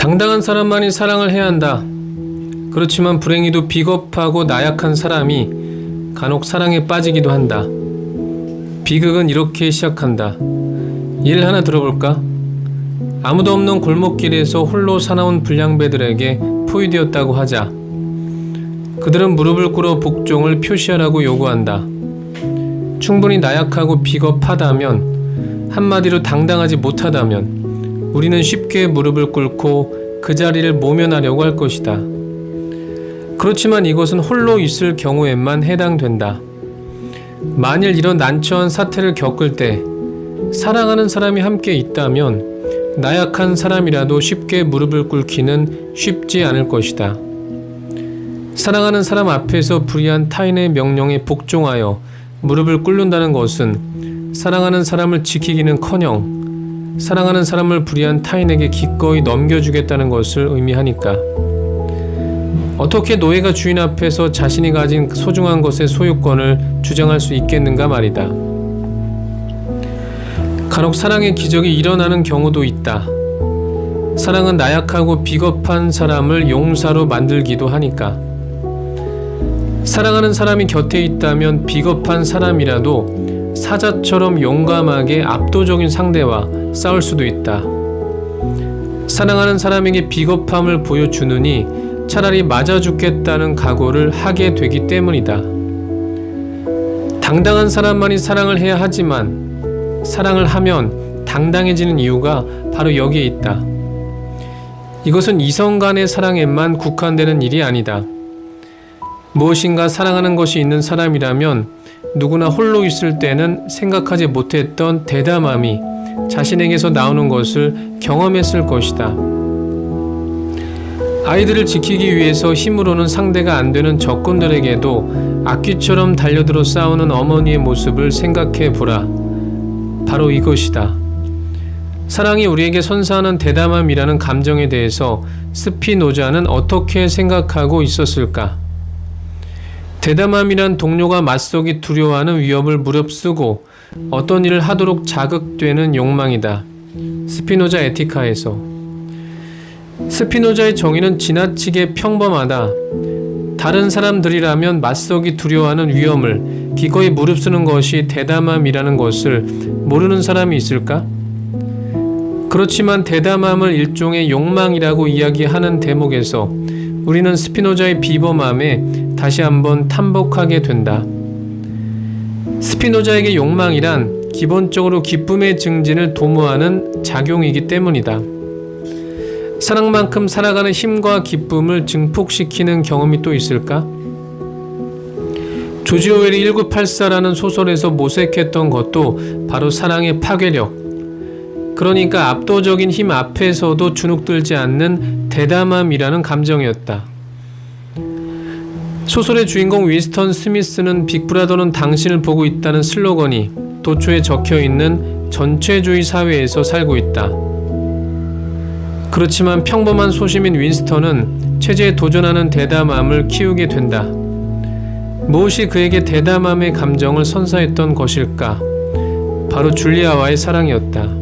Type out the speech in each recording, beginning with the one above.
당당한 사람만이 사랑을 해야 한다. 그렇지만 불행히도 비겁하고 나약한 사람이 간혹 사랑에 빠지기도 한다. 비극은 이렇게 시작한다. 예를 하나 들어볼까? 아무도 없는 골목길에서 홀로 사나운 불량배들에게 포위되었다고 하자. 그들은 무릎을 꿇어 복종을 표시하라고 요구한다. 충분히 나약하고 비겁하다면, 한마디로 당당하지 못하다면 우리는 쉽게 무릎을 꿇고 그 자리를 모면하려고 할 것이다. 그렇지만 이것은 홀로 있을 경우에만 해당된다. 만일 이런 난처한 사태를 겪을 때 사랑하는 사람이 함께 있다면 나약한 사람이라도 쉽게 무릎을 꿇기는 쉽지 않을 것이다. 사랑하는 사람 앞에서 불의한 타인의 명령에 복종하여 무릎을 꿇는다는 것은 사랑하는 사람을 지키기는커녕 사랑하는 사람을 불의한 타인에게 기꺼이 넘겨주겠다는 것을 의미하니까. 어떻게 노예가 주인 앞에서 자신이 가진 소중한 것의 소유권을 주장할 수 있겠는가 말이다. 간혹 사랑의 기적이 일어나는 경우도 있다. 사랑은 나약하고 비겁한 사람을 용사로 만들기도 하니까. 사랑하는 사람이 곁에 있다면 비겁한 사람이라도 사자처럼 용감하게 압도적인 상대와 싸울 수도 있다. 사랑하는 사람에게 비겁함을 보여주느니 차라리 맞아 죽겠다는 각오를 하게 되기 때문이다. 당당한 사람만이 사랑을 해야 하지만 사랑을 하면 당당해지는 이유가 바로 여기에 있다. 이것은 이성 간의 사랑에만 국한되는 일이 아니다. 무엇인가 사랑하는 것이 있는 사람이라면 누구나 홀로 있을 때는 생각하지 못했던 대담함이 자신에게서 나오는 것을 경험했을 것이다. 아이들을 지키기 위해서 힘으로는 상대가 안 되는 적군들에게도 악귀처럼 달려들어 싸우는 어머니의 모습을 생각해 보라. 바로 이것이다. 사랑이 우리에게 선사하는 대담함이라는 감정에 대해서 스피노자는 어떻게 생각하고 있었을까? 대담함이란 동료가 맞서기 두려워하는 위협을 무릅쓰고 어떤 일을 하도록 자극되는 욕망이다. 스피노자 에티카에서. 스피노자의 정의는 지나치게 평범하다. 다른 사람들이라면 맞서기 두려워하는 위험을 기꺼이 무릅쓰는 것이 대담함이라는 것을 모르는 사람이 있을까? 그렇지만 대담함을 일종의 욕망이라고 이야기하는 대목에서 우리는 스피노자의 비범함에 다시 한번 탐복하게 된다. 스피노자에게 욕망이란 기본적으로 기쁨의 증진을 도모하는 작용이기 때문이다. 사랑만큼 살아가는 힘과 기쁨을 증폭시키는 경험이 또 있을까? 조지 오웰이 1984라는 소설에서 모색했던 것도 바로 사랑의 파괴력, 그러니까 압도적인 힘 앞에서도 주눅들지 않는 대담함이라는 감정이었다. 소설의 주인공 윈스턴 스미스는 빅브라더는 당신을 보고 있다는 슬로건이 도초에 적혀있는 전체주의 사회에서 살고 있다. 그렇지만 평범한 소심인 윈스턴은 체제에 도전하는 대담함을 키우게 된다. 무엇이 그에게 대담함의 감정을 선사했던 것일까? 바로 줄리아와의 사랑이었다.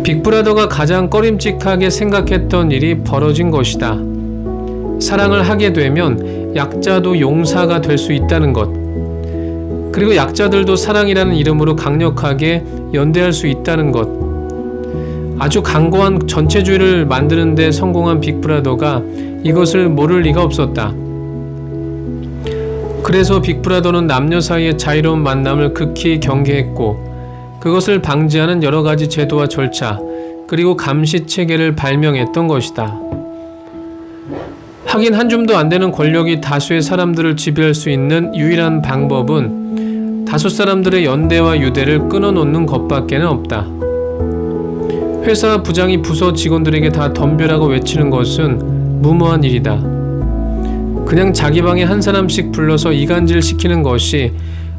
빅브라더가 가장 꺼림칙하게 생각했던 일이 벌어진 것이다. 사랑을 하게 되면 약자도 용사가 될 수 있다는 것, 그리고 약자들도 사랑이라는 이름으로 강력하게 연대할 수 있다는 것. 아주 강고한 전체주의를 만드는 데 성공한 빅브라더가 이것을 모를 리가 없었다. 그래서 빅브라더는 남녀 사이의 자유로운 만남을 극히 경계했고 그것을 방지하는 여러 가지 제도와 절차, 그리고 감시 체계를 발명했던 것이다. 하긴 한 줌도 안 되는 권력이 다수의 사람들을 지배할 수 있는 유일한 방법은 다수 사람들의 연대와 유대를 끊어놓는 것밖에는 없다. 회사 부장이 부서 직원들에게 다 덤벼라고 외치는 것은 무모한 일이다. 그냥 자기 방에 한 사람씩 불러서 이간질 시키는 것이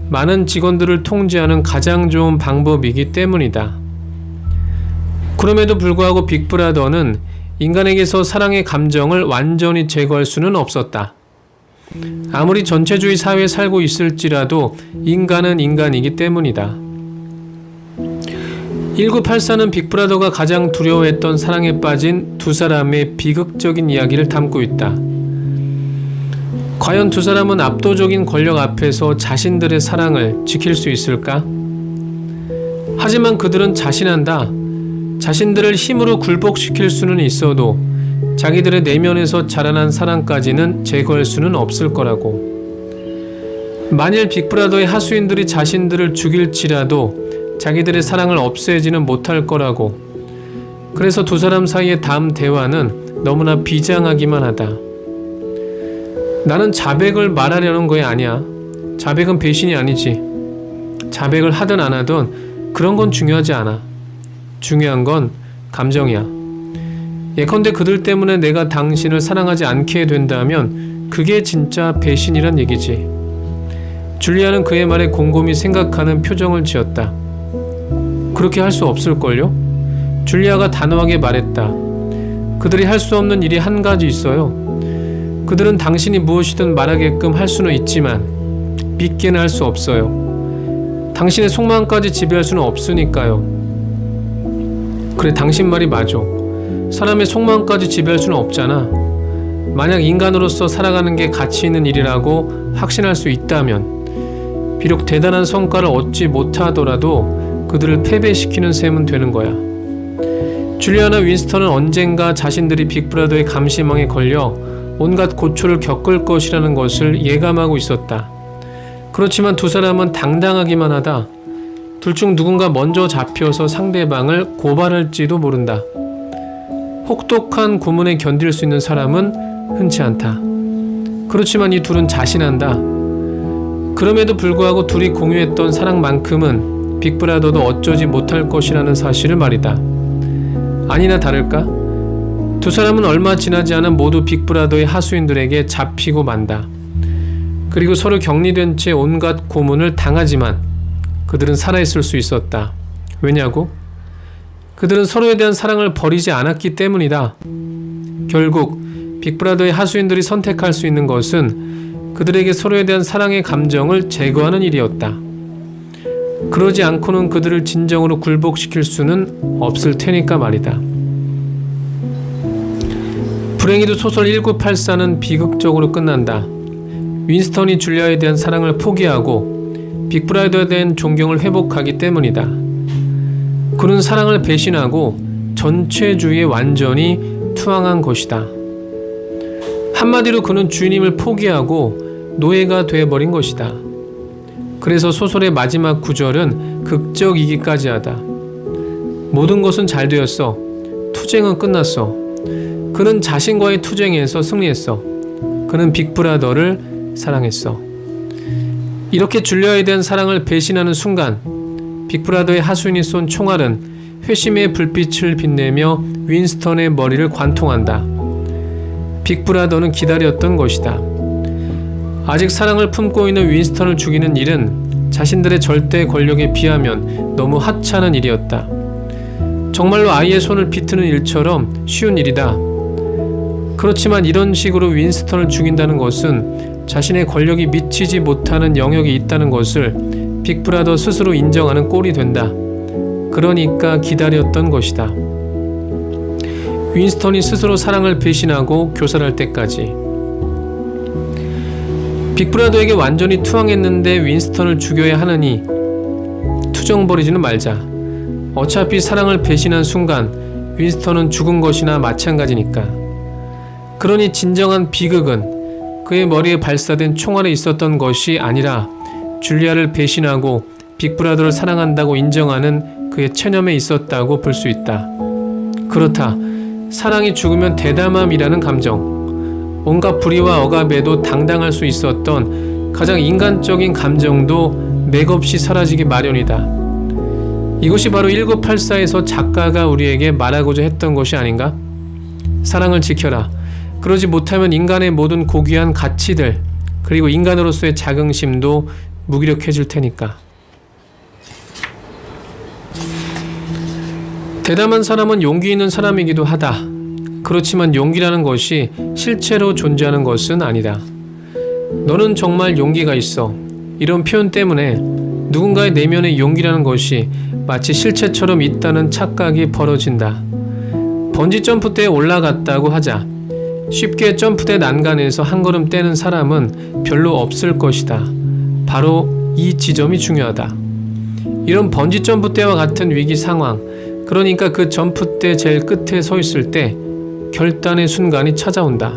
많은 직원들을 통제하는 가장 좋은 방법이기 때문이다. 그럼에도 불구하고 빅브라더는 인간에게서 사랑의 감정을 완전히 제거할 수는 없었다. 아무리 전체주의 사회에 살고 있을지라도 인간은 인간이기 때문이다. 1984는 빅브라더가 가장 두려워했던 사랑에 빠진 두 사람의 비극적인 이야기를 담고 있다. 과연 두 사람은 압도적인 권력 앞에서 자신들의 사랑을 지킬 수 있을까? 하지만 그들은 자신한다. 자신들을 힘으로 굴복시킬 수는 있어도 자기들의 내면에서 자라난 사랑까지는 제거할 수는 없을 거라고. 만일 빅브라더의 하수인들이 자신들을 죽일지라도 자기들의 사랑을 없애지는 못할 거라고. 그래서 두 사람 사이의 다음 대화는 너무나 비장하기만 하다. 나는 자백을 말하려는 거야 아니야. 자백은 배신이 아니지. 자백을 하든 안 하든 그런 건 중요하지 않아. 중요한 건 감정이야. 예컨대 그들 때문에 내가 당신을 사랑하지 않게 된다면 그게 진짜 배신이란 얘기지. 줄리아는 그의 말에 곰곰이 생각하는 표정을 지었다. 그렇게 할 수 없을걸요? 줄리아가 단호하게 말했다. 그들이 할 수 없는 일이 한 가지 있어요. 그들은 당신이 무엇이든 말하게끔 할 수는 있지만 믿게는 할 수 없어요. 당신의 속마음까지 지배할 수는 없으니까요. 그래, 당신 말이 맞아. 사람의 속마음까지 지배할 수는 없잖아. 만약 인간으로서 살아가는 게 가치 있는 일이라고 확신할 수 있다면 비록 대단한 성과를 얻지 못하더라도 그들을 패배시키는 셈은 되는 거야. 줄리아나 윈스턴은 언젠가 자신들이 빅브라더의 감시망에 걸려 온갖 고초를 겪을 것이라는 것을 예감하고 있었다. 그렇지만 두 사람은 당당하기만 하다. 둘 중 누군가 먼저 잡혀서 상대방을 고발할지도 모른다. 혹독한 고문에 견딜 수 있는 사람은 흔치 않다. 그렇지만 이 둘은 자신한다. 그럼에도 불구하고 둘이 공유했던 사랑만큼은 빅브라더도 어쩌지 못할 것이라는 사실을 말이다. 아니나 다를까? 두 사람은 얼마 지나지 않아 모두 빅브라더의 하수인들에게 잡히고 만다. 그리고 서로 격리된 채 온갖 고문을 당하지만 그들은 살아있을 수 있었다. 왜냐고? 그들은 서로에 대한 사랑을 버리지 않았기 때문이다. 결국 빅브라더의 하수인들이 선택할 수 있는 것은 그들에게 서로에 대한 사랑의 감정을 제거하는 일이었다. 그러지 않고는 그들을 진정으로 굴복시킬 수는 없을 테니까 말이다. 불행히도 소설 1984는 비극적으로 끝난다. 윈스턴이 줄리아에 대한 사랑을 포기하고 빅브라더에 대한 존경을 회복하기 때문이다. 그는 사랑을 배신하고 전체주의에 완전히 투항한 것이다. 한마디로 그는 주인임을 포기하고 노예가 되어버린 것이다. 그래서 소설의 마지막 구절은 극적이기까지 하다. 모든 것은 잘 되었어. 투쟁은 끝났어. 그는 자신과의 투쟁에서 승리했어. 그는 빅브라더를 사랑했어. 이렇게 줄리아에 대한 사랑을 배신하는 순간 빅브라더의 하수인이 쏜 총알은 회심의 불빛을 빛내며 윈스턴의 머리를 관통한다. 빅브라더는 기다렸던 것이다. 아직 사랑을 품고 있는 윈스턴을 죽이는 일은 자신들의 절대 권력에 비하면 너무 하찮은 일이었다. 정말로 아이의 손을 비트는 일처럼 쉬운 일이다. 그렇지만 이런 식으로 윈스턴을 죽인다는 것은 자신의 권력이 미치지 못하는 영역이 있다는 것을 빅브라더 스스로 인정하는 꼴이 된다. 그러니까 기다렸던 것이다. 윈스턴이 스스로 사랑을 배신하고 교살할 때까지. 빅브라더에게 완전히 투항했는데 윈스턴을 죽여야 하느니 투정 벌이지는 말자. 어차피 사랑을 배신한 순간 윈스턴은 죽은 것이나 마찬가지니까. 그러니 진정한 비극은 그의 머리에 발사된 총알에 있었던 것이 아니라 줄리아를 배신하고 빅브라더를 사랑한다고 인정하는 그의 체념에 있었다고 볼 수 있다. 그렇다. 사랑이 죽으면 대담함이라는 감정, 온갖 불의와 억압에도 당당할 수 있었던 가장 인간적인 감정도 맥없이 사라지기 마련이다. 이것이 바로 1984에서 작가가 우리에게 말하고자 했던 것이 아닌가? 사랑을 지켜라. 그러지 못하면 인간의 모든 고귀한 가치들, 그리고 인간으로서의 자긍심도 무기력해질 테니까. 대담한 사람은 용기 있는 사람이기도 하다. 그렇지만 용기라는 것이 실제로 존재하는 것은 아니다. 너는 정말 용기가 있어. 이런 표현 때문에 누군가의 내면의 용기라는 것이 마치 실체처럼 있다는 착각이 벌어진다. 번지 점프대에 올라갔다고 하자. 쉽게 점프대 난간에서 한 걸음 떼는 사람은 별로 없을 것이다. 바로 이 지점이 중요하다. 이런 번지 점프대와 같은 위기 상황, 그러니까 그 점프대 제일 끝에 서 있을 때 결단의 순간이 찾아온다.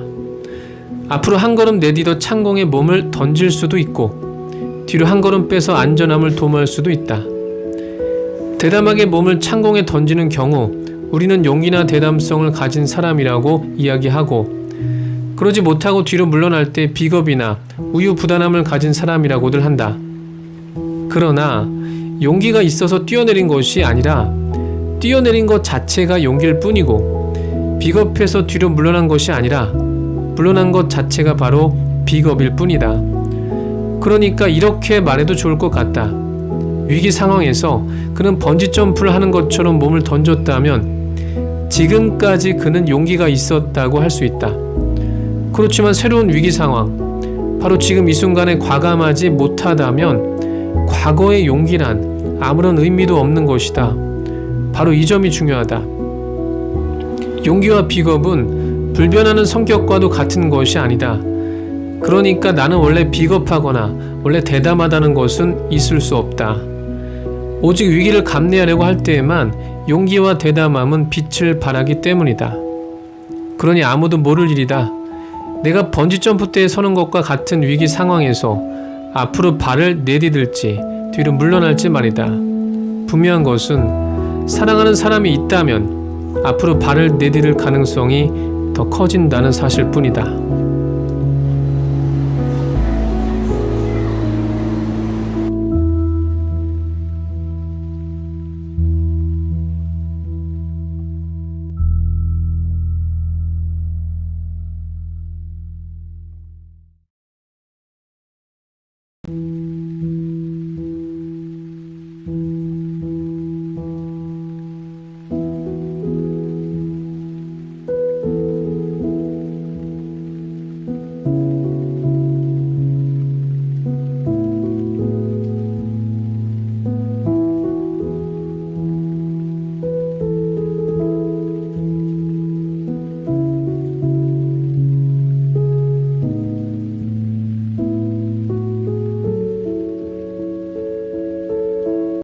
앞으로 한 걸음 내디뎌 창공에 몸을 던질 수도 있고 뒤로 한 걸음 빼서 안전함을 도모할 수도 있다. 대담하게 몸을 창공에 던지는 경우 우리는 용기나 대담성을 가진 사람이라고 이야기하고, 그러지 못하고 뒤로 물러날 때 비겁이나 우유부단함을 가진 사람이라고들 한다. 그러나 용기가 있어서 뛰어내린 것이 아니라 뛰어내린 것 자체가 용기일 뿐이고, 비겁해서 뒤로 물러난 것이 아니라 물러난 것 자체가 바로 비겁일 뿐이다. 그러니까 이렇게 말해도 좋을 것 같다. 위기 상황에서 그는 번지 점프를 하는 것처럼 몸을 던졌다면 지금까지 그는 용기가 있었다고 할 수 있다. 그렇지만 새로운 위기 상황, 바로 지금 이 순간에 과감하지 못하다면 과거의 용기란 아무런 의미도 없는 것이다. 바로 이 점이 중요하다. 용기와 비겁은 불변하는 성격과도 같은 것이 아니다. 그러니까 나는 원래 비겁하거나 원래 대담하다는 것은 있을 수 없다. 오직 위기를 감내하려고 할 때에만 용기와 대담함은 빛을 발하기 때문이다. 그러니 아무도 모를 일이다. 내가 번지 점프대에 서는 것과 같은 위기 상황에서 앞으로 발을 내디딜지 뒤로 물러날지 말이다. 분명한 것은 사랑하는 사람이 있다면 앞으로 발을 내디딜 가능성이 더 커진다는 사실뿐이다.